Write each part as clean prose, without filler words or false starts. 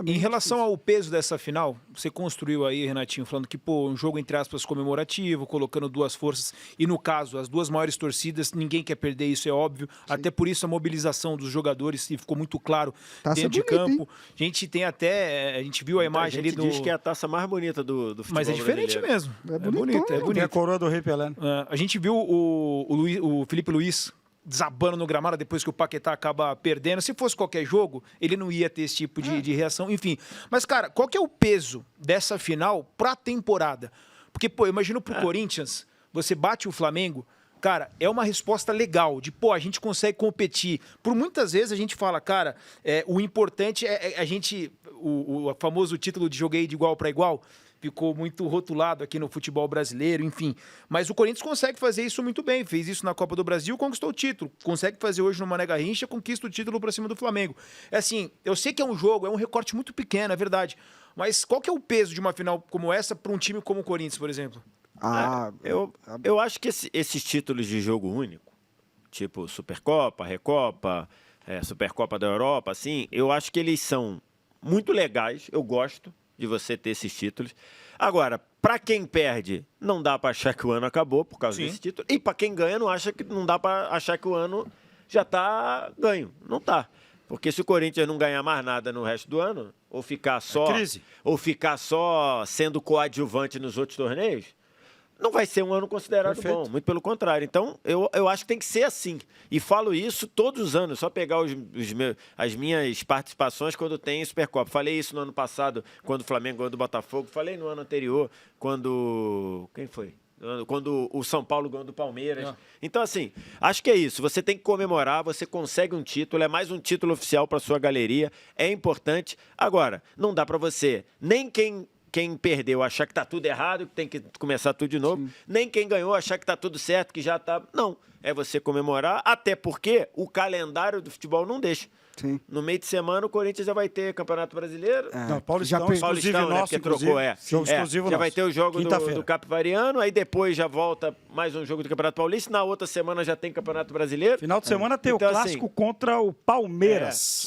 Em relação ao peso dessa final, você construiu aí, Renatinho, falando que, pô, um jogo, entre aspas, comemorativo, colocando duas forças, e no caso, as duas maiores torcidas, ninguém quer perder, isso é óbvio, até por isso a mobilização dos jogadores, e ficou muito claro dentro de campo. Hein? A gente tem até, a gente viu a imagem ali do... diz que é a taça mais bonita do futebol Mas é diferente brasileiro. mesmo, é bonito, é bonito. Tem a coroa do Rei Pelé. A gente viu o Felipe Luiz desabando no gramado depois que o Paquetá acaba perdendo. Se fosse qualquer jogo, ele não ia ter esse tipo de reação, enfim. Mas, cara, qual que é o peso dessa final pra temporada? Porque, pô, imagina pro Corinthians, você bate o Flamengo, cara, é uma resposta legal, de, pô, a gente consegue competir. Por muitas vezes a gente fala, cara, o importante é a gente, o famoso título de joguei de igual para igual, ficou muito rotulado aqui no futebol brasileiro, enfim. Mas o Corinthians consegue fazer isso muito bem. Fez isso na Copa do Brasil, conquistou o título. Consegue fazer hoje no Mané Garrincha, conquista o título para cima do Flamengo. É assim, eu sei que é um jogo, é um recorte muito pequeno, é verdade. Mas qual que é o peso de uma final como essa para um time como o Corinthians, por exemplo? Eu acho que esses títulos de jogo único, tipo Supercopa, Recopa, Supercopa da Europa, assim, eu acho que eles são muito legais, eu gosto de você ter esses títulos. Agora, para quem perde, não dá para achar que o ano acabou por causa desse título. E para quem ganha, não dá para achar que o ano já está ganho. Não tá. Porque se o Corinthians não ganhar mais nada no resto do ano, ou ficar só sendo coadjuvante nos outros torneios, não vai ser um ano considerado bom, muito pelo contrário. Então, eu acho que tem que ser assim. E falo isso todos os anos, só pegar as minhas participações quando tem Supercopa. Falei isso no ano passado, quando o Flamengo ganhou do Botafogo. Falei no ano anterior, quando... Quem foi? Quando o São Paulo ganhou do Palmeiras. Então, assim, acho que é isso. Você tem que comemorar, você consegue um título, é mais um título oficial para sua galeria, é importante. Agora, não dá para você, nem quem perdeu achar que está tudo errado, que tem que começar tudo de novo, nem quem ganhou achar que está tudo certo, que já está... Não, é você comemorar, até porque o calendário do futebol não deixa. Sim. No meio de semana, o Corinthians já vai ter Campeonato Brasileiro. Não, Paulistão, Paulistão, né? Porque trocou, jogo exclusivo já vai ter o jogo do Capivariano, aí depois já volta mais um jogo do Campeonato Paulista, na outra semana já tem Campeonato Brasileiro. Final de semana tem então, o clássico contra o Palmeiras.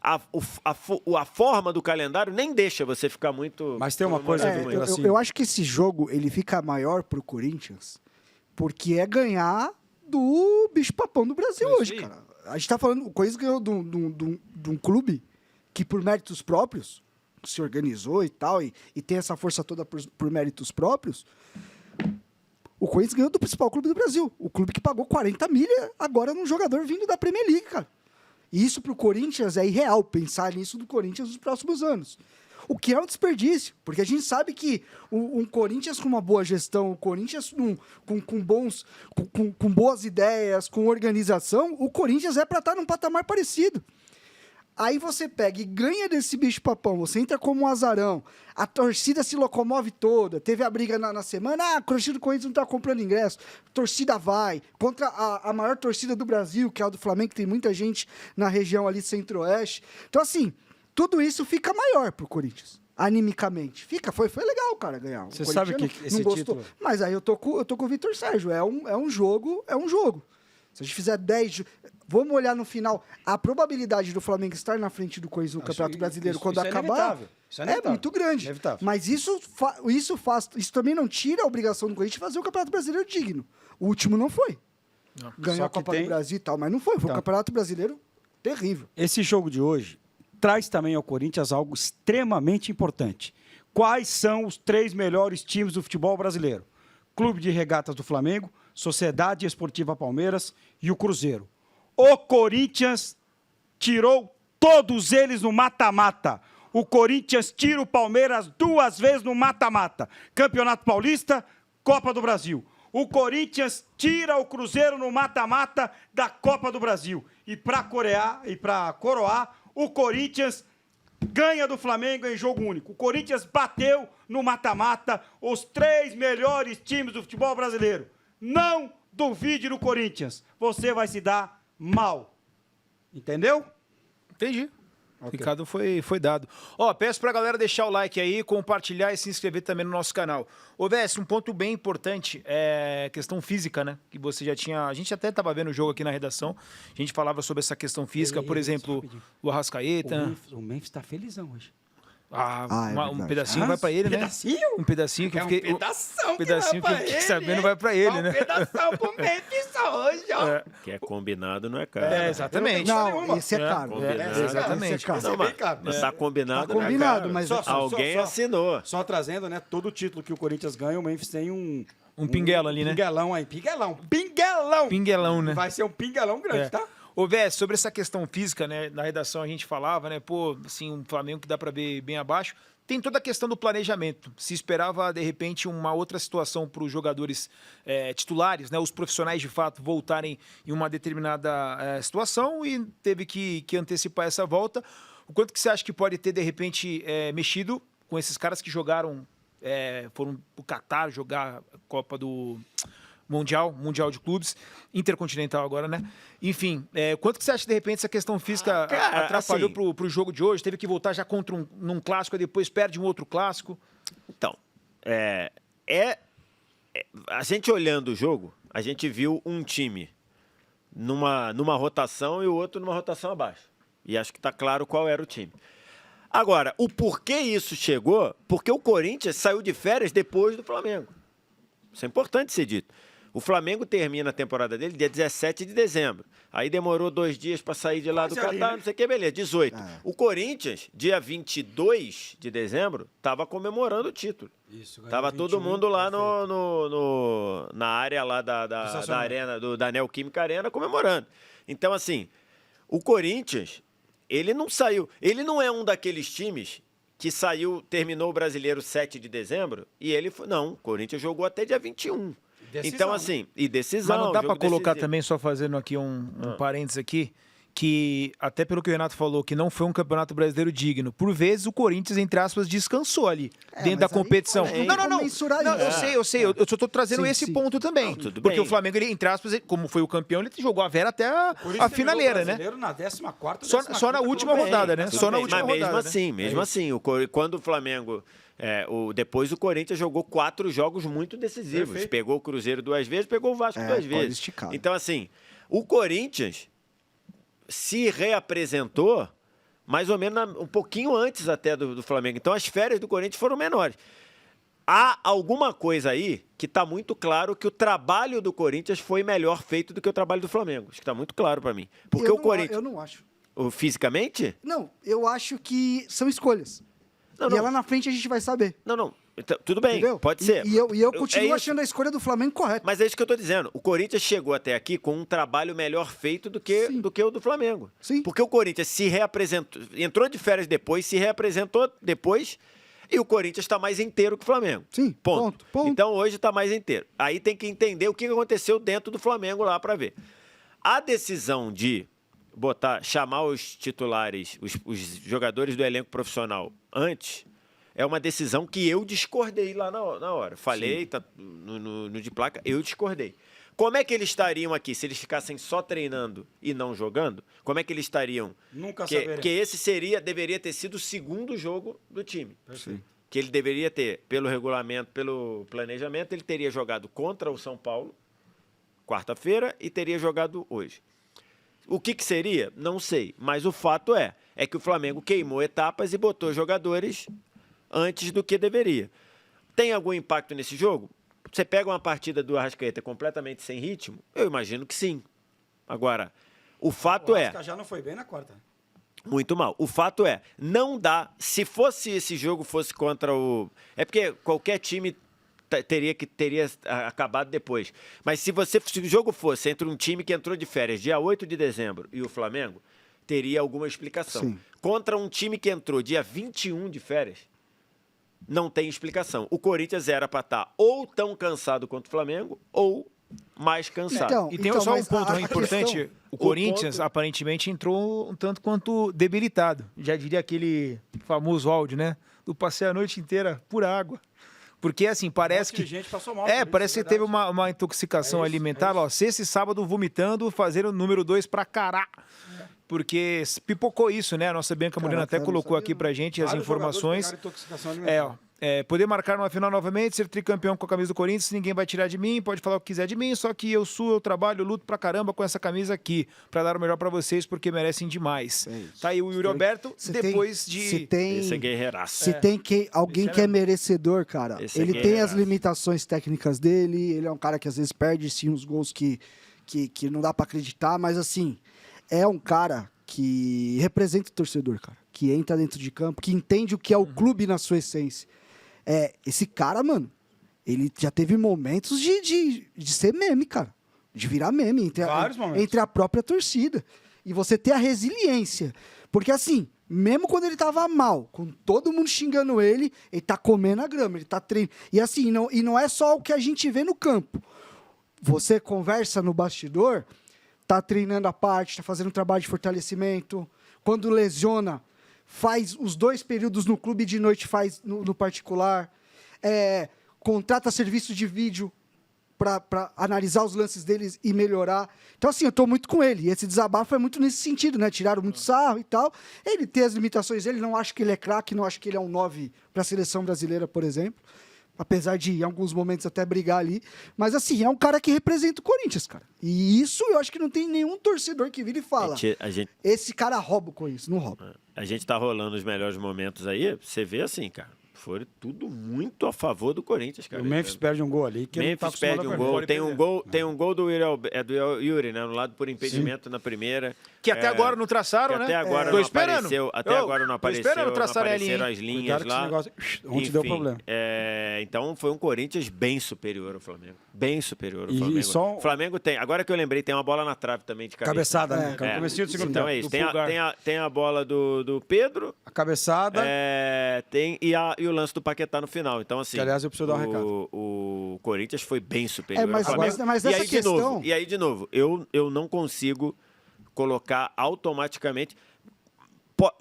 A forma do calendário nem deixa você ficar muito... Mas tem uma coisa... Eu acho que esse jogo ele fica maior pro Corinthians porque é ganhar do bicho-papão do Brasil hoje, cara. A gente tá falando... O Corinthians ganhou de um clube que, por méritos próprios, se organizou e tal, e tem essa força toda por méritos próprios. O Corinthians ganhou do principal clube do Brasil. O clube que pagou 40 milha agora num jogador vindo da Premier League, cara. E isso pro Corinthians é irreal, pensar nisso do Corinthians nos próximos anos. O que é um desperdício, porque a gente sabe que um Corinthians com uma boa gestão, o Corinthians com boas ideias, com organização, o Corinthians é para estar num patamar parecido. Aí você pega e ganha desse bicho-papão, você entra como um azarão, a torcida se locomove toda, teve a briga na semana, a torcida do Corinthians não está comprando ingresso, torcida vai, contra a maior torcida do Brasil, que é a do Flamengo, que tem muita gente na região ali centro-oeste. Então, assim, tudo isso fica maior pro Corinthians, animicamente. Foi legal, cara, ganhar. Você sabe que esse título... Mas aí eu tô com o Vitor Sérgio, é um jogo. Se a gente fizer 10... Vamos olhar no final. A probabilidade do Flamengo estar na frente do Corinthians no Campeonato Brasileiro quando acabar é muito grande. Mas isso também não tira a obrigação do Corinthians de fazer o Campeonato Brasileiro digno. O último não foi. Ganhou a Copa do Brasil e tal, mas não foi. Foi um Campeonato Brasileiro terrível. Esse jogo de hoje traz também ao Corinthians algo extremamente importante. Quais são os 3 melhores times do futebol brasileiro? Clube de Regatas do Flamengo, Sociedade Esportiva Palmeiras e o Cruzeiro. O Corinthians tirou todos eles no mata-mata. O Corinthians tira o Palmeiras 2 vezes no mata-mata. Campeonato Paulista, Copa do Brasil. O Corinthians tira o Cruzeiro no mata-mata da Copa do Brasil. E para coroar, o Corinthians ganha do Flamengo em jogo único. O Corinthians bateu no mata-mata os 3 melhores times do futebol brasileiro. Não duvide do Corinthians. Você vai se dar mal. Entendeu? Entendi. O recado foi dado. Ó, peço pra galera deixar o like aí, compartilhar e se inscrever também no nosso canal. Ô, Vess, um ponto bem importante é questão física, né? Que você já tinha... A gente até tava vendo o jogo aqui na redação. A gente falava sobre essa questão física, por exemplo, o Arrascaeta. O Memphis tá felizão hoje. Um pedacinho vai pra ele, né? Pedacinho? Um pedacinho que eu fiquei... pedação um pedacinho que eu fiquei sabendo vai pra ele, né? pedação pro Memphis hoje, ó. Que é combinado, não é caro. Exatamente. Não, esse é caro. Combinado. Exatamente. Esse é caro. Não, mas tá combinado, Tá combinado, né, mas cara? Alguém assinou. Só trazendo, né? Todo o título que o Corinthians ganha, o Memphis tem um pinguelo ali, né? Pinguelão aí. Pinguelão! Pinguelão, né? Vai ser um pinguelão grande, tá? Ô, Vess, sobre essa questão física, né? Na redação a gente falava, né? Pô, assim, um Flamengo que dá pra ver bem abaixo. Tem toda a questão do planejamento. Se esperava, de repente, uma outra situação para os jogadores titulares, né, os profissionais de fato voltarem em uma determinada situação e teve que antecipar essa volta. O quanto que você acha que pode ter, de repente, mexido com esses caras que jogaram, foram para o Catar jogar a Copa do Mundial de Clubes, Intercontinental agora, né? Enfim, quanto que você acha, de repente, essa questão física atrapalhou assim, pro jogo de hoje? Teve que voltar já contra num clássico e depois perde um outro clássico? Então, a gente olhando o jogo, a gente viu um time numa rotação e o outro numa rotação abaixo. E acho que está claro qual era o time. Agora, o porquê isso chegou? Porque o Corinthians saiu de férias depois do Flamengo. Isso é importante ser dito. O Flamengo termina a temporada dele dia 17 de dezembro. Aí demorou 2 dias para sair de lá do Catar, não sei o que, beleza, 18. O Corinthians, dia 22 de dezembro, estava comemorando o título. Isso, tava 21, todo mundo lá na área lá da arena, da Neoquímica Arena, comemorando. Então, assim, o Corinthians, ele não saiu. Ele não é um daqueles times que saiu, terminou o Brasileiro 7 de dezembro, e ele foi. Não, o Corinthians jogou até dia 21. Decisão, então, assim, e decisão. Mas não dá para colocar decisivo. também, só fazendo aqui um parênteses aqui, que até pelo que o Renato falou, que não foi um campeonato brasileiro digno. Por vezes o Corinthians, entre aspas, descansou ali, dentro da competição. Não, eu sei. Eu só tô trazendo esse ponto também. Tudo porque bem. o Flamengo, ele, entre aspas, como foi o campeão, ele jogou a Vera até a finaleira, né? Na 14ª, Só na última rodada, né? Só na última rodada. Mas mesmo assim, quando o Flamengo... depois o Corinthians jogou 4 jogos muito decisivos. Perfeito. Pegou o Cruzeiro 2 vezes, pegou o Vasco 2 vezes. Esticado. Então, assim, o Corinthians se reapresentou mais ou menos um pouquinho antes até do Flamengo. Então, as férias do Corinthians foram menores. Há alguma coisa aí que está muito claro que o trabalho do Corinthians foi melhor feito do que o trabalho do Flamengo. Acho que está muito claro para mim. Porque o Corinthians... Eu não acho. Fisicamente? Não, eu acho que são escolhas. Não. Lá na frente a gente vai saber. Não. Então, tudo bem, Entendeu? pode ser. E eu continuo achando a escolha do Flamengo correta. Mas é isso que eu tô dizendo. O Corinthians chegou até aqui com um trabalho melhor feito do que o do Flamengo. Sim. Porque o Corinthians se reapresentou, entrou de férias depois, se reapresentou depois, e o Corinthians está mais inteiro que o Flamengo. Sim, ponto. Então hoje está mais inteiro. Aí tem que entender o que aconteceu dentro do Flamengo lá para ver. A decisão de chamar os titulares, os jogadores do elenco profissional antes... É uma decisão que eu discordei lá na hora. Falei, tá no de placa, eu discordei. Como é que eles estariam aqui se eles ficassem só treinando e não jogando? Como é que eles estariam? Nunca saberemos. Porque esse deveria ter sido o segundo jogo do time. Perfeito. Que ele deveria ter, pelo regulamento, pelo planejamento, ele teria jogado contra o São Paulo, quarta-feira, e teria jogado hoje. O que seria? Não sei. Mas o fato é que o Flamengo queimou etapas e botou jogadores... antes do que deveria. Tem algum impacto nesse jogo? Você pega uma partida do Arrascaeta completamente sem ritmo? Eu imagino que sim. Agora, o fato já não foi bem na quarta. Muito mal. O fato não dá... Se esse jogo fosse contra o... É porque qualquer time teria acabado depois. Mas se o jogo fosse entre um time que entrou de férias dia 8 de dezembro e o Flamengo, teria alguma explicação. Sim. Contra um time que entrou dia 21 de férias, não tem explicação. O Corinthians era para estar ou tão cansado quanto o Flamengo ou mais cansado. E tem só um ponto importante. Questão... O Corinthians, aparentemente, entrou um tanto quanto debilitado. Já diria aquele famoso áudio, né? Do passei a noite inteira por água. Porque, assim, parece que... gente passou mal parece que teve uma intoxicação alimentar. Ó, sexta e sábado vomitando, fazendo o número 2 pra cará. porque pipocou isso, né? A nossa Bianca Molina até eu não colocou sabia, aqui pra gente as Vários informações. jogadores pegaram intoxicação alimentar. Poder marcar numa final novamente, ser tricampeão com a camisa do Corinthians, ninguém vai tirar de mim, pode falar o que quiser de mim, só que eu suo, eu trabalho, eu luto pra caramba com essa camisa aqui, pra dar o melhor pra vocês, porque merecem demais. Tá aí o Yuri Alberto, Se depois se de... tem, Esse é guerreiraço. se tem alguém Esse é que é merecedor, cara, Esse é ele tem as guerreiraço. limitações técnicas dele, ele é um cara que às vezes perde sim uns gols que não dá pra acreditar, mas assim, é um cara que representa o torcedor, cara, que entra dentro de campo, que entende o que é o clube na sua essência. Esse cara, mano, ele já teve momentos de ser meme, cara. De virar meme Vários momentos. entre a própria torcida. E você ter a resiliência. Porque assim, mesmo quando ele tava mal, com todo mundo xingando ele tá comendo a grama, ele tá treinando. E assim, não é só o que a gente vê no campo. Você conversa no bastidor, tá treinando a parte, tá fazendo um trabalho de fortalecimento. Quando lesiona, faz os 2 períodos no clube, de noite faz no particular. Contrata serviço de vídeo para analisar os lances deles e melhorar. Então, assim, eu tô muito com ele. E esse desabafo é muito nesse sentido, né? Tiraram muito sarro e tal. Ele tem as limitações dele, não acho que ele é craque, não acho que ele é um 9 para a seleção brasileira, por exemplo. Apesar de, em alguns momentos, até brigar ali. Mas, assim, é um cara que representa o Corinthians, cara. E isso eu acho que não tem nenhum torcedor que vira e fala. Esse cara rouba o Corinthians, não rouba. A gente tá rolando os melhores momentos aí, você vê assim, cara. Foi tudo muito a favor do Corinthians, cara. O Memphis perde um gol ali. Que ele não tá Memphis perde acostumado um a gol. perder. Tem um gol do Yuri, né? No lado por impedimento na primeira. Que até agora não traçaram, que né? Até agora Tô não esperando. apareceu. Até agora não tô apareceu. esperando traçarem a linha, Apareceram as linhas Cuidado que lá. esse negócio... Ontem deu problema. Então foi um Corinthians bem superior ao Flamengo. Bem superior ao E Flamengo. só- O Flamengo tem. Agora que eu lembrei, tem uma bola na trave também de cabeça. Cabeçada, né? É. Comecinho do segundo Então tempo. é isso. do Pulgar. Tem a bola do Pedro. A cabeçada... E o lance do Paquetá no final. Então, assim. Que, aliás, eu preciso dar um recado. O Corinthians foi bem superior. Mas ao Flamengo. mas E essa aí, questão... de novo, eu não consigo colocar automaticamente.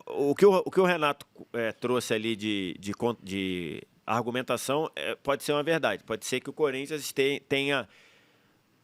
O que o Renato trouxe ali de argumentação pode ser uma verdade. Pode ser que o Corinthians tenha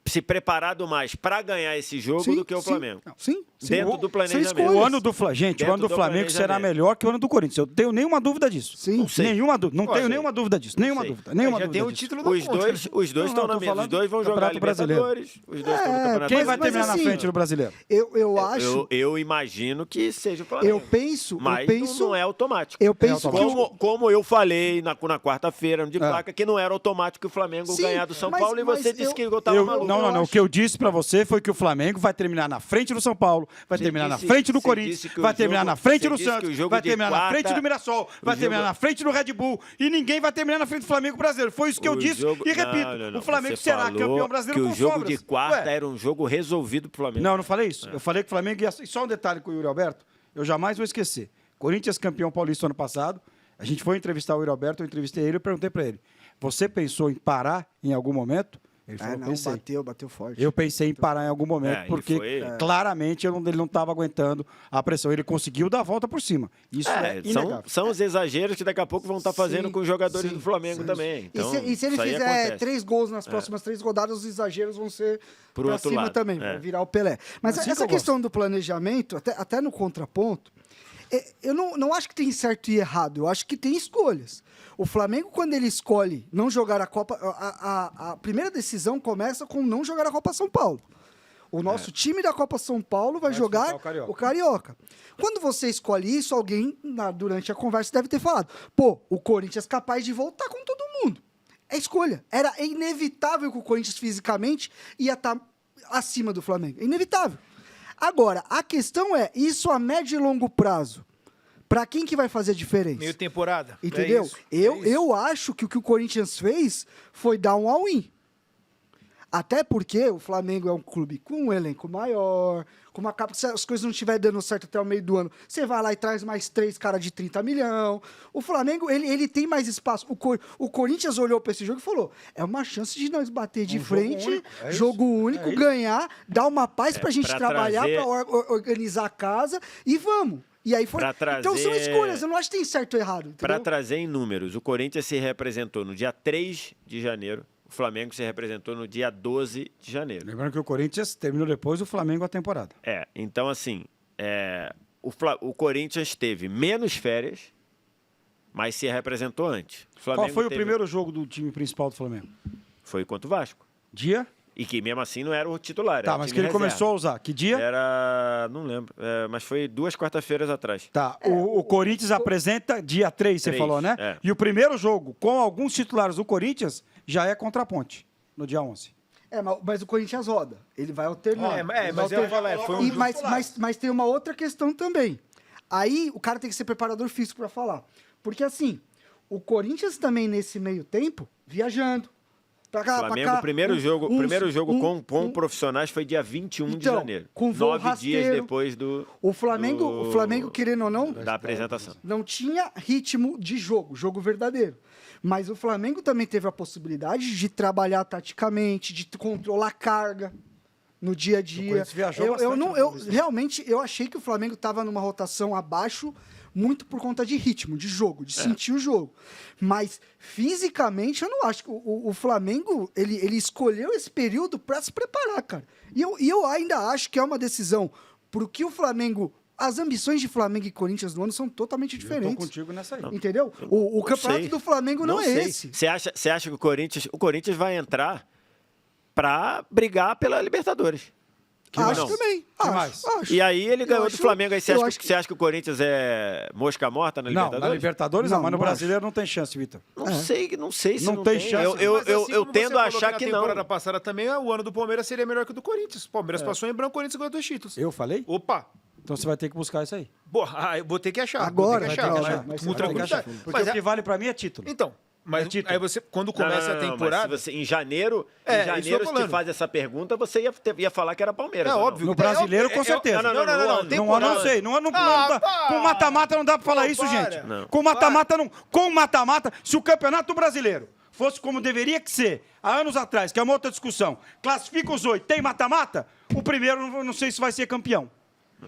se preparado mais para ganhar esse jogo do que o Flamengo. Sim. Dentro do planejamento. escolhas. O ano do Gente, o ano do Dentro do Flamengo será planejamento. melhor que o ano do Corinthians. Eu tenho nenhuma dúvida disso. Sim. Não sei. Nenhuma dúvida. Não Ó, tenho sei. nenhuma dúvida disso. Nenhuma Sei. dúvida. Nenhuma Já dúvida tem o disso. título da Os conta. dois Não, estão na tô mesa. falando Os dois vão do jogar Campeonato Brasileiro. Libertadores. Os dois estão no Campeonato Quem vai Mas, terminar na assim, frente do brasileiro? Eu acho... Eu imagino que seja o Flamengo. Eu penso... Mas não não é automático. Eu penso que... Como eu falei na quarta-feira de placa, que não era automático o Flamengo Sim, ganhar do São mas- Paulo e você mas disse eu- que eu tava maluco. Não. O acho- que eu disse pra você foi que o Flamengo vai terminar na frente do São Paulo, vai terminar na disse- frente do você Corinthians, disse que o vai terminar jogo- na frente você do disse que Santos, o jogo vai de terminar na quarta- frente do Mirassol, vai o terminar jogo- na frente do Red Bull e ninguém vai terminar na frente do Flamengo brasileiro. Foi isso que eu O disse jogo- e repito. Não. O Flamengo Você será falou campeão brasileiro que com o jogo sobras. de quarta Ué, era um jogo resolvido pro Flamengo. Não, eu não falei isso. Eu falei que o Flamengo ia... E só um detalhe com o Yuri Alberto, eu jamais vou esquecer. Corinthians campeão paulista ano passado, a gente foi entrevistar o Yuri Alberto, eu entrevistei ele e perguntei pra ele, você pensou em parar em algum momento? Ele falou, não, pensei. bateu forte. Eu pensei em parar em algum momento, ele porque foi- claramente ele não estava aguentando a pressão. Ele conseguiu dar a volta por cima. Isso é inegável. São os exageros que daqui a pouco vão estar fazendo Sim, com os jogadores sim, do Flamengo sim. também. Então, E se ele isso aí fizer acontece. 3 gols nas próximas 3 rodadas, os exageros vão ser Pro pra outro cima lado, também, é. vai virar o Pelé. Mas Assim que essa eu questão do planejamento, até no contraponto, eu não acho que tem certo e errado, eu acho que tem escolhas. O Flamengo, quando ele escolhe não jogar a Copa, a primeira decisão começa com não jogar a Copa São Paulo. O nosso time da Copa São Paulo vai jogar disputar o Carioca. Quando você escolhe isso, alguém, durante a conversa, deve ter falado: pô, o Corinthians é capaz de voltar com todo mundo. É escolha. Era inevitável que o Corinthians fisicamente ia estar acima do Flamengo. É inevitável. Agora, a questão é, isso a médio e longo prazo, para quem que vai fazer a diferença? Meio temporada. Entendeu? É isso. Eu acho que o Corinthians fez foi dar um all-in. Até porque o Flamengo é um clube com um elenco maior, com uma capa, se as coisas não estiverem dando certo até o meio do ano, você vai lá e traz mais 3 caras de 30 milhões. O Flamengo, ele tem mais espaço. O Corinthians olhou para esse jogo e falou: é uma chance de nós bater de frente, jogo único, ganhar, dar uma paz pra gente pra trabalhar, trazer- pra organizar a casa e vamos. E aí foi. Pra Então são trazer- escolhas, eu não acho que tem certo ou errado. Para Entendeu? trazer em números, o Corinthians se representou no dia 3 de janeiro, o Flamengo se representou no dia 12 de janeiro. Lembrando que o Corinthians terminou depois do Flamengo a temporada. Então assim, o Corinthians teve menos férias, mas se representou antes. Qual foi o primeiro jogo do time principal do Flamengo? Foi contra o Vasco. Dia? E que mesmo assim não era o titular. Tá, era o mas time que ele reserva. começou a usar. Que dia? Não lembro, mas foi 2 quarta-feiras atrás. Tá, o Corinthians apresenta dia 3, você 3, falou, né? é. E o primeiro jogo, com alguns titulares do Corinthians, já é contra a Ponte, no dia 11. Mas o Corinthians roda. Ele vai alternando. Mas eu ia falar, foi um Mas tem uma outra questão também. Aí o cara tem que ser preparador físico para falar. Porque assim, o Corinthians também nesse meio tempo, viajando. Pra cá, Flamengo, pra cá, o primeiro jogo com profissionais foi dia 21 de Então, janeiro. com voo 9 dias rasteiro. depois O Flamengo, querendo ou não, da apresentação. não tinha ritmo de jogo verdadeiro. Mas o Flamengo também teve a possibilidade de trabalhar taticamente, de controlar a carga no dia a dia. Corinthians viajou bastante no Paulista. Realmente, eu achei que o Flamengo estava numa rotação abaixo, muito por conta de ritmo, de jogo, de sentir o jogo. Mas, fisicamente, eu não acho que o Flamengo, ele escolheu esse período para se preparar, cara. E eu ainda acho que é uma decisão, porque o Flamengo... As ambições de Flamengo e Corinthians no ano são totalmente diferentes. Eu tô contigo nessa aí. Entendeu? O campeonato sei. do Flamengo não é sei. esse. Você acha que o Corinthians vai entrar para brigar pela Libertadores? Acho não. também. Que Acho, mais? acho. E aí ele ganhou do acho- Flamengo. Aí você eu acha, acho você acha que o Corinthians é mosca morta na Não, Libertadores? na Libertadores não, Não, mas no não brasileiro não tem chance, Vitor. Não sei se Não não tem tem. chance. Eu Mas assim como tendo você a falou achar na que não. temporada passada também, o ano do Palmeiras seria melhor que o do Corinthians. O Palmeiras passou em branco, o Corinthians ganhou 2 títulos. Eu falei? Opa! Então você vai ter que buscar isso aí. Porra, eu vou ter que achar. Agora, vou ter que vai ter que achar. achar. Mas Vai com ter que tranquilidade. Porque Mas o que vale pra mim é título. Então, mas É título. aí você, quando começa a Não, temporada... mas se você, em janeiro, É, isso eu tô se te falando. faz essa pergunta, você ia falar que era Palmeiras. É ou não? óbvio. No brasileiro, com É, certeza. não, Não, temporada. não sei. Não Ah, dá. para! Com mata-mata não dá pra falar Não, isso, para. gente. Não. Com mata-mata não. Com mata-mata, se o Campeonato Brasileiro fosse como deveria que ser, há anos atrás, que é uma outra discussão, classifica os 8, tem mata-mata, o primeiro não sei se vai ser campeão.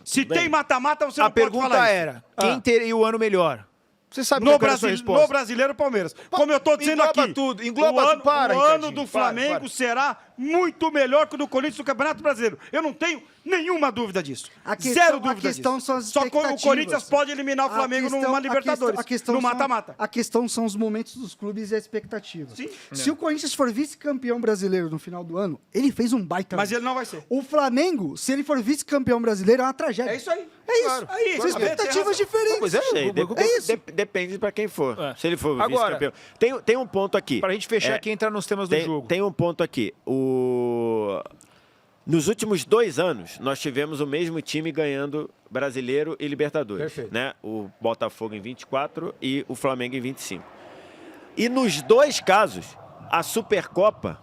Se bem. tem mata-mata, você A não pode pergunta falar era, isso. quem teria o ano melhor? Você sabe No, qual era a sua resposta? no brasileiro, Palmeiras. Como eu tô dizendo engloba aqui, tudo, engloba o ano, tudo. Para, o ano Ricardinho, do para, Flamengo para. será muito melhor que o do Corinthians no Campeonato Brasileiro. Eu não tenho nenhuma dúvida disso. A questão- Zero a dúvida questão disso. são as Só que o expectativas. Corinthians pode eliminar o Flamengo numa Libertadores, no mata-mata. A questão são os momentos dos clubes e a expectativa. Sim. Se o Corinthians for vice-campeão brasileiro no final do ano, ele fez um baita. Mas ele não vai ser. O Flamengo, se ele for vice-campeão brasileiro, é uma tragédia. É isso aí. É isso. Claro. Aí, São claro. expectativas Tem diferentes. Pois é, Sei, É isso. depende para quem for. É. Se ele for Agora- vice-campeão. Tem um ponto aqui. Pra gente fechar aqui e entrar nos temas do jogo. Tem um ponto aqui. Nos últimos 2 anos, nós tivemos o mesmo time ganhando Brasileiro e Libertadores. Perfeito. Né? O Botafogo em 24 e o Flamengo em 25. E nos 2 casos, a Supercopa,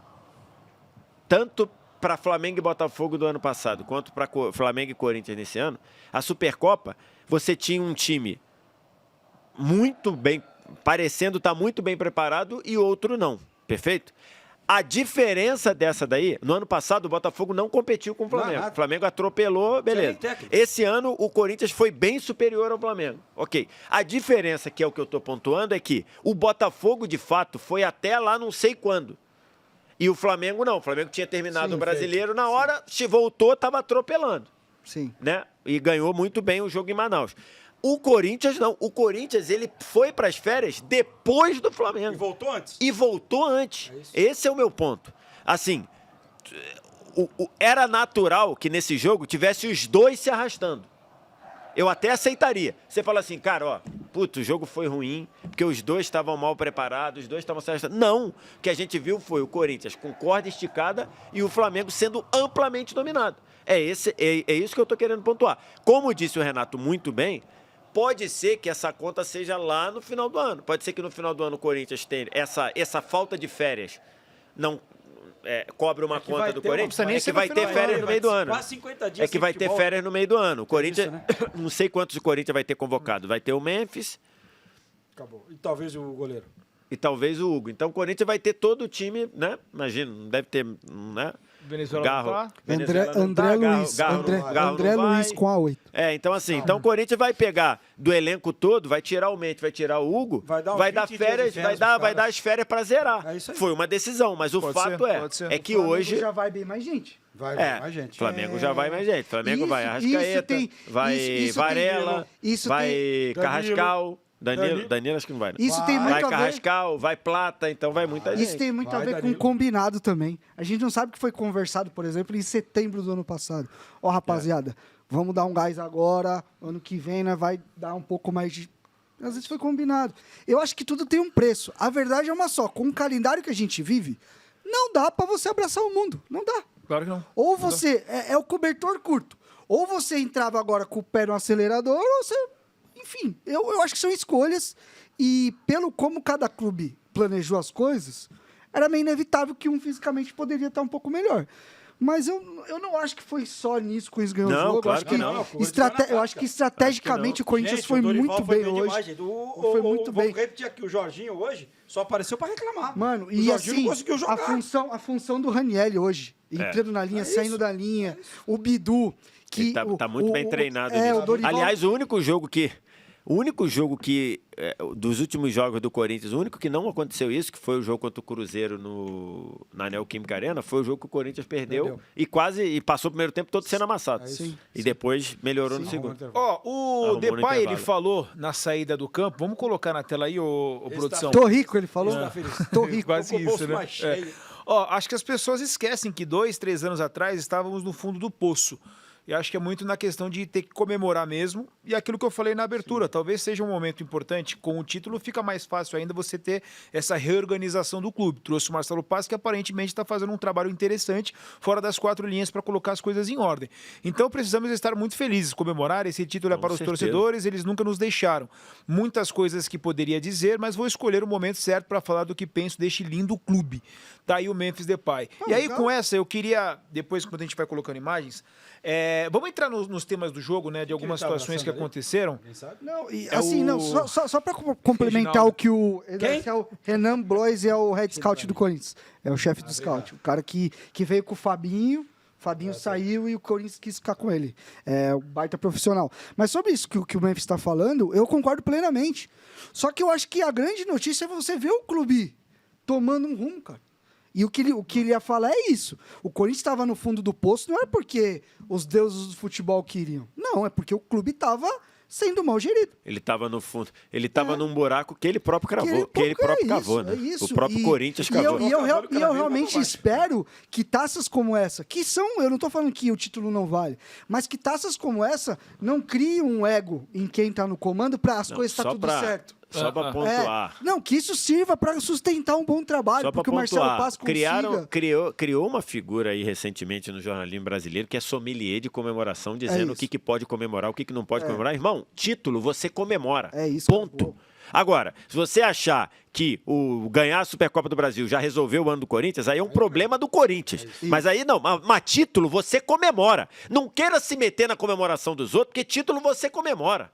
tanto para Flamengo e Botafogo do ano passado, quanto para Flamengo e Corinthians nesse ano, a Supercopa, você tinha um time muito bem, parecendo estar muito bem preparado e outro não. Perfeito? A diferença dessa daí, no ano passado o Botafogo não competiu com o Flamengo. nada. O Flamengo atropelou, beleza. nem técnico. Esse ano o Corinthians foi bem superior ao Flamengo. Ok. A diferença, que é o que eu estou pontuando, é que o Botafogo, de fato, foi até lá não sei quando. E o Flamengo não. O Flamengo tinha terminado Sim, o Brasileiro na hora, se voltou, estava atropelando. Sim. Né? E ganhou muito bem o jogo em Manaus. O Corinthians não. O Corinthians, ele foi para as férias depois do Flamengo. E voltou antes? E voltou antes. Esse é o meu ponto. Assim, era natural que nesse jogo tivesse os dois se arrastando. Eu até aceitaria. Você fala assim, cara, ó, puto, o jogo foi ruim, porque os dois estavam mal preparados, os dois estavam se arrastando. Não, o que a gente viu foi o Corinthians com corda esticada e o Flamengo sendo amplamente dominado. É isso que eu estou querendo pontuar. Como disse o Renato muito bem, pode ser que essa conta seja lá no final do ano. Pode ser que no final do ano o Corinthians tenha essa falta de férias. Não cobre uma que vai conta do ter uma- Corinthians. precisa nem É ser que no vai final ter do férias ano, no meio do ano. Quase 50 dias É que sem vai ter futebol. férias no meio do ano. O Corinthians, isso, né? não sei quantos o Corinthians vai ter convocado. Vai ter o Memphis Acabou. E talvez o goleiro. e talvez o Hugo. Então o Corinthians vai ter todo o time, né? Imagina, não deve ter, né? Venezuela Garro. não tá? Venezuela não André tá, Luiz. Garro André, não- Garro André não vai. Luiz com a 8. Então assim, então o Corinthians vai pegar do elenco todo, vai tirar o Mente, vai tirar o Hugo, Vai dar uns vai dar 20 dias de férias, férias vai pros dar as férias pra zerar. É isso aí. Foi uma decisão, mas o Pode fato ser, é, pode ser. é que hoje já vai bem mais gente. Vai, é, gente. Flamengo já vai mais gente. Flamengo Isso- vai isso Arrascaeta, tem- vai isso tem- Varela, isso vai tem- Carrascal, Danilo acho que não vai. Não. Isso tem Vai muito a ver. Carrascal, vai Plata, então vai muita gente. Isso tem muito a Vai, ver com Danilo. combinado também. A gente não sabe o que foi conversado, por exemplo, em setembro do ano passado. Ó, rapaziada, vamos dar um gás agora, ano que vem, né, vai dar um pouco mais de... Às vezes foi combinado. Eu acho que tudo tem um preço. A verdade é uma só. Com o calendário que a gente vive, não dá pra você abraçar o mundo. Não dá. Claro que não. Ou você... É o cobertor curto. Ou você entrava agora com o pé no acelerador, ou você... Enfim, eu acho que são escolhas. E pelo como cada clube planejou as coisas, era meio inevitável que um fisicamente poderia estar um pouco melhor. Mas eu não acho que foi só nisso que o Corinthians ganhou Não, o jogo. claro eu acho que que, não. O Corinthians vai na eu acho que casca. estrategicamente o Corinthians Gente, foi o Dorival muito foi bem hoje. demais, gente. Foi muito bem. Vou repetir aqui, o Jorginho hoje só apareceu pra reclamar. Mano, o e Jorginho assim, não conseguiu jogar. a função do Ranielli hoje, entrando na linha, saindo da linha, o Bidu, que... Ele tá muito bem treinado é, nisso. o Dorival... Aliás, o único jogo que dos últimos jogos do Corinthians, o único que não aconteceu isso, que foi o jogo contra o Cruzeiro na Neoquímica Arena, foi o jogo que o Corinthians perdeu. E passou o primeiro tempo todo sendo amassado. Sim. E depois melhorou no segundo. Ó, o Arrumou no Depay, ele intervalo. falou na saída do campo, vamos colocar na tela aí, ô produção. Tô rico, ele falou. Tá feliz. Tô rico. Quase Com o bolso isso, né? mais cheio. Ó, acho que as pessoas esquecem que 2, 3 anos atrás estávamos no fundo do poço. E acho que é muito na questão de ter que comemorar mesmo. E aquilo que eu falei na abertura, talvez seja um momento importante. Com o título fica mais fácil ainda você ter essa reorganização do clube. Trouxe o Marcelo Paz, que aparentemente está fazendo um trabalho interessante fora das 4 linhas para colocar as coisas em ordem. Então precisamos estar muito felizes, comemorar. Esse título é Com para os certeza. torcedores, eles nunca nos deixaram. Muitas coisas que poderia dizer, mas vou escolher o momento certo para falar do que penso deste lindo clube. Tá aí o Memphis Depay. E aí, legal. com essa, eu queria, depois, quando a gente vai colocando imagens, vamos entrar nos temas do jogo, né? De algumas ele tá situações que abraçando ali? aconteceram. Quem sabe? Não, e, É assim, o- não, só para complementar Reginaldo. o que o... Quem? Esse é o Renan Blois, é o head scout do Corinthians. É o chefe do scout. O cara que veio com o Fabinho. Fabinho saiu e o Corinthians quis ficar com ele. É um baita profissional. Mas sobre isso que o Memphis está falando, eu concordo plenamente. Só que eu acho que a grande notícia é você ver o clube tomando um rumo, cara. E o que ele ia falar é isso. O Corinthians estava no fundo do poço, não é porque os deuses do futebol queriam. Não, é porque o clube estava sendo mal gerido. Ele estava no fundo. Ele estava num buraco que ele próprio cravou. Que ele pouco próprio é cavou, isso, né? é isso. O próprio Corinthians E cavou. eu realmente espero que taças como essa, que são, eu não estou falando que o título não vale, mas que taças como essa não criem um ego em quem está no comando para as coisas estar tudo certo. Só para pontuar. Não, que isso sirva para sustentar um bom trabalho, Só para porque o Marcelo pontuar, Paz consiga... criou uma figura aí recentemente no jornalismo brasileiro que é sommelier de comemoração, dizendo o isso. que pode comemorar, o que não pode comemorar. Irmão, título você comemora. É isso. Ponto. Agora, se você achar que o ganhar a Supercopa do Brasil já resolveu o ano do Corinthians, aí é um problema do Corinthians. Mas aí não, mas título você comemora. Não queira se meter na comemoração dos outros, porque título você comemora.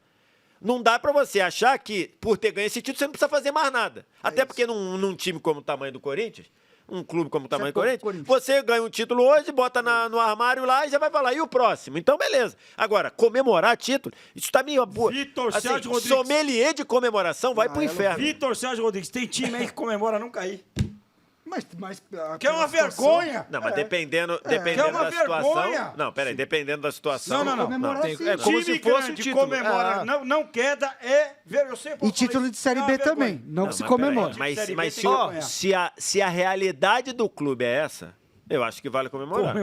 Não dá pra você achar que, por ter ganho esse título, você não precisa fazer mais nada. Até porque num time como o tamanho do Corinthians, um clube como o tamanho do Corinthians, você ganha um título hoje, bota no armário lá e já vai falar, e o próximo? Então, beleza. Agora, comemorar título, isso tá meio... Vitor Sérgio Rodrigues. sommelier de comemoração vai pro inferno. Vitor Sérgio Rodrigues, tem time aí que comemora não cair. Mas Que é uma vergonha. Não, mas dependendo Que é uma da situação... vergonha. Não, peraí, dependendo da situação... Não. Comemorar sim. É como Time se fosse grande o título. comemora, não queda, eu sempre E título de Série B também, não Não, se mas comemora. peraí, Série B Mas tem que acompanhar. se a realidade do clube é essa, eu acho que vale comemorar.